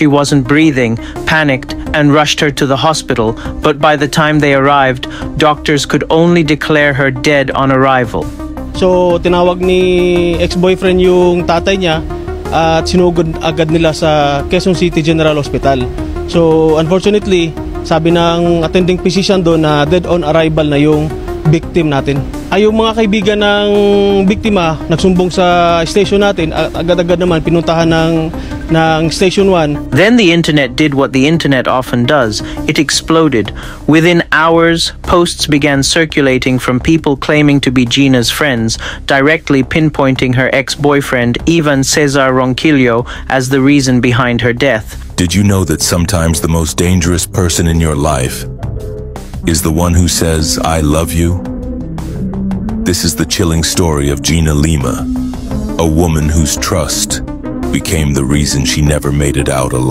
she wasn't breathing, panicked, and rushed her to the hospital, but by the time they arrived, doctors could only declare her dead on arrival. So, tinawag ni ex-boyfriend yung tatay niya at sinugod agad nila sa Quezon City General Hospital. So, unfortunately, sabi ng attending physician doon na dead on arrival na yung victim natin. Ay, yung mga kaibigan ng biktima nagsumbong sa station natin, agad-agad naman pinuntahan ng Station 1. Then the internet did what the internet often does. It exploded. Within hours, posts began circulating from people claiming to be Gina's friends, directly pinpointing her ex-boyfriend, Ivan Cesar Ronquillo, as the reason behind her death. Did you know that sometimes the most dangerous person in your life is the one who says, "I love you"? This is the chilling story of Gina Lima, a woman whose trust became the reason she never made it out alive.